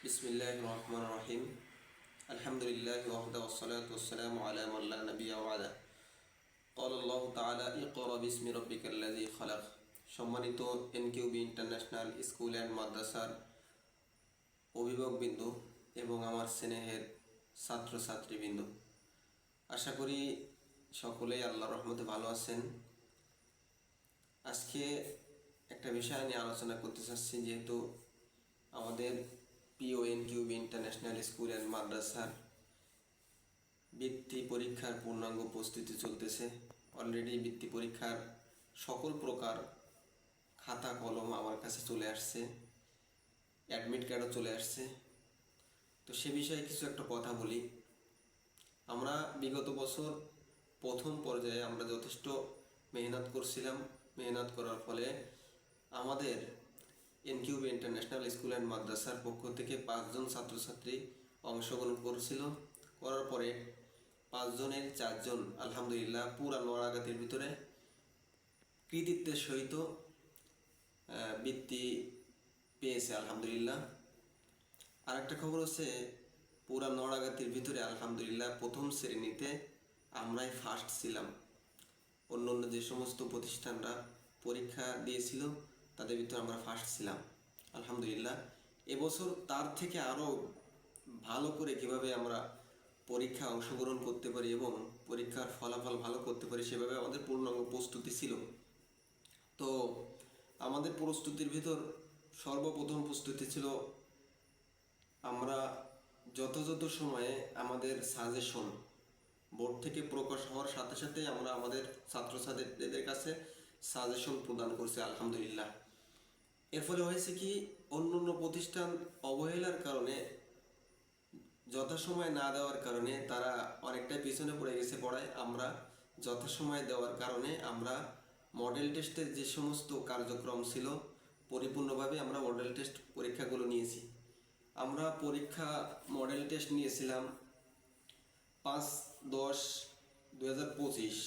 বিসমিল্লাহির রহমানির রহিম। আলহামদুলিল্লাহি ওয়াহদাহু ওয়াসসালাতু ওয়াসসালামু আলা মান লা নাবিয়্যা বা'দা। ক্বালা আল্লাহু তাআলা ইকরা বিসমি রাব্বিকাল্লাযী খালাক। সম্মানিত এনকিউবি ইন্টারন্যাশনাল স্কুল অ্যান্ড মাদ্রাসার অভিভাবকবৃন্দ এবং আমার স্নেহের ছাত্রছাত্রীবৃন্দ, আশা করি সকলেই আল্লাহর রহমতে ভালো আছেন। আজকে একটা বিষয় নিয়ে আলোচনা করতে চাচ্ছি, যেহেতু আমাদের পিওএনকিউবি ইন্টারন্যাশনাল স্কুল অ্যান্ড মাদ্রাসার বৃত্তি পরীক্ষার পূর্ণাঙ্গ প্রস্তুতি চলতেছে। অলরেডি বৃত্তি পরীক্ষার সকল প্রকার খাতা কলম আমার কাছে চলে আসছে, অ্যাডমিট কার্ডও চলে আসছে। তো সে বিষয়ে কিছু একটা কথা বলি। আমরা বিগত বছর প্রথম পর্যায়ে আমরা যথেষ্ট মেহনত করছিলাম। মেহনত করার ফলে আমাদের এনকিউবি ইন্টারন্যাশনাল স্কুল অ্যান্ড মাদ্রাসার পক্ষ থেকে 5 জন ছাত্রছাত্রী অংশগ্রহণ করেছিল। করার পরে 5 জনের 4 জন আলহামদুলিল্লাহ পুরা নড়াগাতির ভিতরে কৃতিত্বের সহিত বৃত্তি পেয়েছে আলহামদুলিল্লাহ। আর একটা খবর হচ্ছে, পুরা নড়াগাতির ভিতরে আলহামদুলিল্লাহ প্রথম শ্রেণীতে আমরাই ফার্স্ট ছিলাম। অন্য অন্য যে সমস্ত প্রতিষ্ঠানরা পরীক্ষা দিয়েছিল তাদের ভিতরে আমরা ফার্স্ট ছিলাম আলহামদুলিল্লাহ। এবছর তার থেকে আরও ভালো করে কিভাবে আমরা পরীক্ষা অংশগ্রহণ করতে পারি এবং পরীক্ষার ফলাফল ভালো করতে পারি সেভাবে আমাদের পূর্ণাঙ্গ প্রস্তুতি ছিল। তো আমাদের প্রস্তুতির ভিতর সর্বপ্রথম প্রস্তুতি ছিল, আমরা যথাযথ সময়ে আমাদের সাজেশন বোর্ড থেকে প্রকাশ হওয়ার সাথে সাথে আমরা আমাদের ছাত্রছাত্রীদের কাছে সাজেশন প্রদান করছি আলহামদুলিল্লাহ। এর ফলে হয়েছে কি, অন্য অন্য প্রতিষ্ঠান অবহেলার কারণে, যথাসময়ে না দেওয়ার কারণে তারা অনেকটাই পিছনে পড়ে গেছে পড়ায়। আমরা যথাসময়ে দেওয়ার কারণে আমরা মডেল টেস্টের যে সমস্ত কার্যক্রম ছিল পরিপূর্ণভাবে আমরা মডেল টেস্ট পরীক্ষাগুলো নিয়েছি। আমরা পরীক্ষা মডেল টেস্ট নিয়েছিলাম 5-10-2025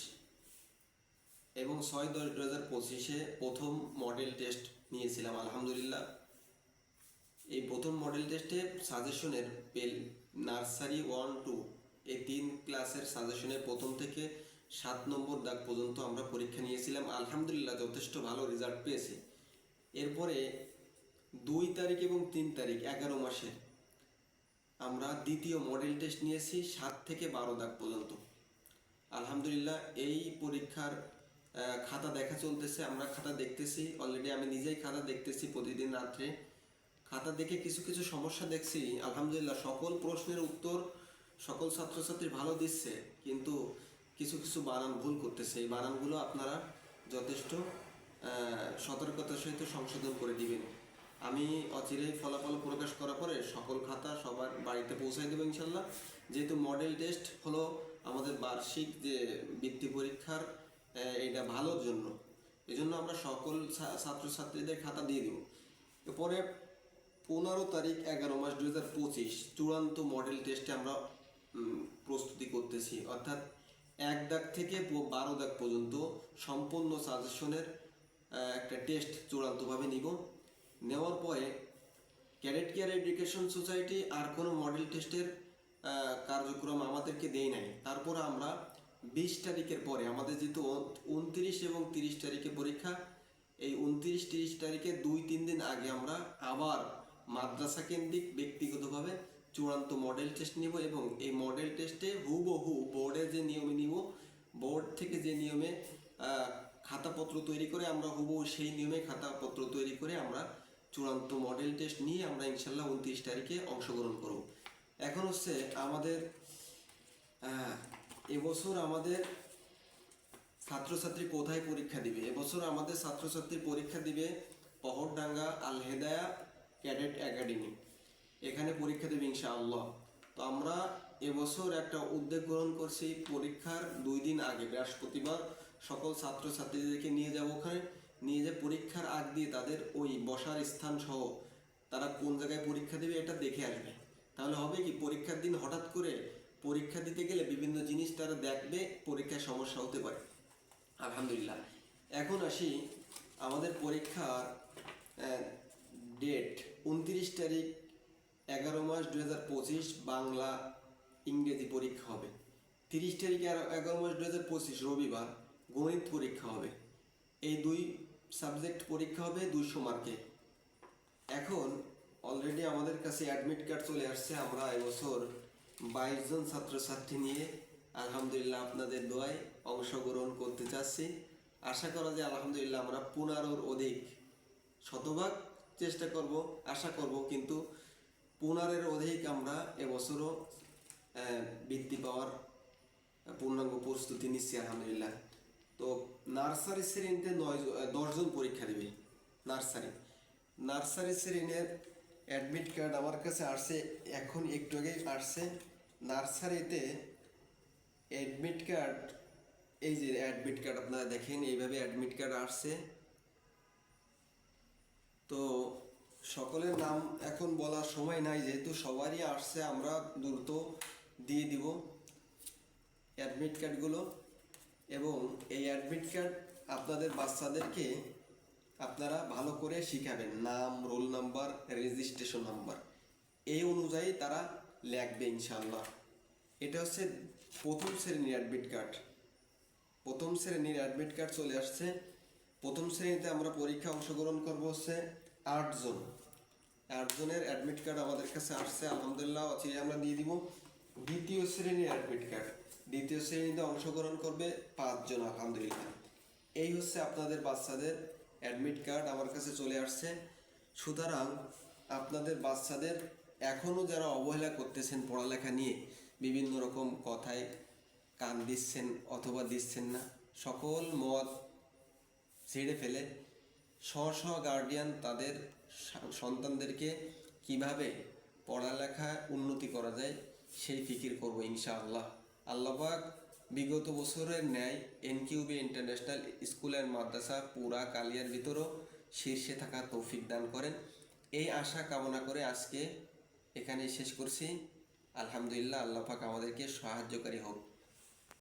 এবং 6-10-2025 প্রথম মডেল টেস্ট নিয়েছিলাম আলহামদুলিল্লাহ। এই প্রথম মডেল টেস্টে সাজেশনের নার্সারি 1-2 এই 3 ক্লাসের সাজেশনের প্রথম থেকে 7 নম্বর দাগ পর্যন্ত আমরা পরীক্ষা নিয়েছিলাম আলহামদুলিল্লাহ, যথেষ্ট ভালো রেজাল্ট পেয়েছি। এরপরে 2 তারিখ এবং 3 তারিখ 11 মাসে আমরা দ্বিতীয় মডেল টেস্ট নিয়েছি 7 থেকে 12 দাগ পর্যন্ত আলহামদুলিল্লাহ। এই পরীক্ষার খাতা দেখা চলতেছে, আমরা খাতা দেখতেছি। অলরেডি আমি নিজেই খাতা দেখতেছি প্রতিদিন রাত্রে। খাতা দেখে কিছু কিছু সমস্যা দেখছি আলহামদুলিল্লাহ। সকল প্রশ্নের উত্তর সকল ছাত্রছাত্রী ভালো দিচ্ছে, কিন্তু কিছু কিছু বানান ভুল করতেছে। এই বানানগুলো আপনারা যথেষ্ট সতর্কতার সহিত সংশোধন করে দিবেন। আমি অচিরেই ফলাফল প্রকাশ করার পরে সকল খাতা সবার বাড়িতে পৌঁছাই দেবো ইনশাল্লাহ। যেহেতু মডেল টেস্ট হলো আমাদের বার্ষিক যে বৃত্তি পরীক্ষার, এটা ভালোর জন্য, এই জন্য আমরা সকল ছাত্রছাত্রীদের খাতা দিয়ে দেব। এরপরে 15 তারিখ 11 মাস 2025 চূড়ান্ত মডেল টেস্টে আমরা প্রস্তুতি করতেছি, অর্থাৎ 1 দাগ থেকে 12 দাগ পর্যন্ত সম্পূর্ণ সাজেশনের একটা টেস্ট চূড়ান্তভাবে নিব। নেওয়ার পরে ক্যাডেট কেয়ার এডুকেশন সোসাইটি আর কোনো মডেল টেস্টের কার্যক্রম আমাদেরকে দেয় নাই। তারপর আমরা 20 তারিখের পরে, আমাদের যেহেতু 29 এবং 30 তারিখে পরীক্ষা, এই 29-30 তারিখে 2-3 দিন আগে আমরা আবার মাদ্রাসা কেন্দ্রিক ব্যক্তিগতভাবে চূড়ান্ত মডেল টেস্ট নিব এবং এই মডেল টেস্টে হুবহু বোর্ডে যে নিয়মে নিব, বোর্ড থেকে যে নিয়মে খাতাপত্র তৈরি করে আমরা হুবহু সেই নিয়মে খাতাপত্র তৈরি করে আমরা চূড়ান্ত মডেল টেস্ট নিয়ে আমরা ইনশাল্লাহ 29 তারিখে অংশগ্রহণ করব। এখন হচ্ছে আমাদের এবছর আমাদের ছাত্রছাত্রী কোথায় পরীক্ষা দিবে? এবছর আমাদের ছাত্রছাত্রী পরীক্ষা দিবে পহরডাঙ্গা আল হেদায়া ক্যাডেট একাডেমি, এখানে পরীক্ষা দেবে ইনশাআল্লাহ। তো আমরা এবছর একটা উদ্যোগ গ্রহণ করছি, পরীক্ষার 2 দিন আগে বৃহস্পতিবার সকল ছাত্রছাত্রীদেরকে নিয়ে যাব ওখানে। নিয়ে যে পরীক্ষার আগ দিয়ে তাদের ওই বসার স্থান সহ তারা কোন জায়গায় পরীক্ষা দেবে এটা দেখে আসবে। তাহলে হবে কি, পরীক্ষার দিন হঠাৎ করে পরীক্ষা দিতে গেলে বিভিন্ন জিনিস তারা দেখবে, পরীক্ষায় সমস্যা হতে পারে আলহামদুলিল্লাহ। এখন আসি আমাদের পরীক্ষার ডেট 29 তারিখ 11 মাস 2025 বাংলা ইংরেজি পরীক্ষা হবে। 30 তারিখে 11 মাস 2025 রবিবার গণিত পরীক্ষা হবে। এই দুই সাবজেক্ট পরীক্ষা হবে 200 মার্কে। এখন অলরেডি আমাদের কাছে অ্যাডমিট কার্ড চলে আসছে। আমরা এবছর 22 জন ছাত্রছাত্রী নিয়ে আলহামদুলিল্লাহ আপনাদের দোয়ায় অংশগ্রহণ করতে চাচ্ছি। আশা করা যায় আলহামদুলিল্লাহ আমরা 15-এর অধিক, শতভাগ চেষ্টা করব, আশা করব, কিন্তু 15-এর অধিক আমরা এবছরও বৃত্তি পাওয়ার পূর্ণাঙ্গ প্রস্তুতি নিচ্ছি আলহামদুলিল্লাহ। তো নার্সারি শ্রেণীতে 10 জন পরীক্ষা দেবে। নার্সারি শ্রেণীর অ্যাডমিট কার্ড আমার কাছে আসছে, এখন একটু আগে আসছে। নার্সারিতে অ্যাডমিট কার্ড, এই যে অ্যাডমিট কার্ড আপনারা দেখেন, এইভাবে অ্যাডমিট কার্ড আসছে। তো সকলের নাম এখন বলার সময় নাই, যেহেতু সবারই আসছে, আমরা দ্রুত দিয়ে দিব অ্যাডমিট কার্ডগুলো। এবং এই অ্যাডমিট কার্ড আপনাদের বাচ্চাদেরকে আপনারা ভালো করে শিখাবেন, নাম, রোল নাম্বার, রেজিস্ট্রেশন নাম্বার, এই অনুযায়ী তারা লিখবে ইনশাআল্লাহ। এটা হচ্ছে প্রথম শ্রেণীর অ্যাডমিট কার্ড। প্রথম শ্রেণীর অ্যাডমিট কার্ড চলে আসছে। প্রথম শ্রেণীতে আমরা পরীক্ষা অংশগ্রহণ করব হচ্ছে 8 জন। 8 জনের অ্যাডমিট কার্ড আমাদের কাছে আসছে আলহামদুলিল্লাহ, অচিরে আমরা দিয়ে দিব। দ্বিতীয় শ্রেণীর অ্যাডমিট কার্ড, দ্বিতীয় শ্রেণীতে অংশগ্রহণ করবে 5 জন আলহামদুলিল্লাহ। এই হচ্ছে আপনাদের বাচ্চাদের অ্যাডমিট কার্ড আমার কাছে চলে আসছে। সুতরাং আপনাদের বাচ্চাদের এখনও যারা অবহেলা করতেছেন পড়ালেখা নিয়ে, বিভিন্ন রকম কথায় কান দিচ্ছেন অথবা দিচ্ছেন না, সকল মত ছেড়ে ফেলে স্ব গার্ডিয়ান তাদের সন্তানদেরকে কিভাবে পড়ালেখা উন্নতি করা যায় সেই ফিকির করবো ইনশাআল্লাহ। আল্লাহপাক বিগত বছরের ন্যায় এনকিউবি ইন্টারন্যাশনাল স্কুল অ্যান্ড মাদ্রাসা পুরা কালিয়ার ভিতরও শীর্ষে থাকার তৌফিক দান করেন, এই আশা কামনা করে আজকে এখানে শেষ করছি। আলহামদুলিল্লাহ, আল্লাহ পাক আমাদেরকে সাহায্যকারী হোক।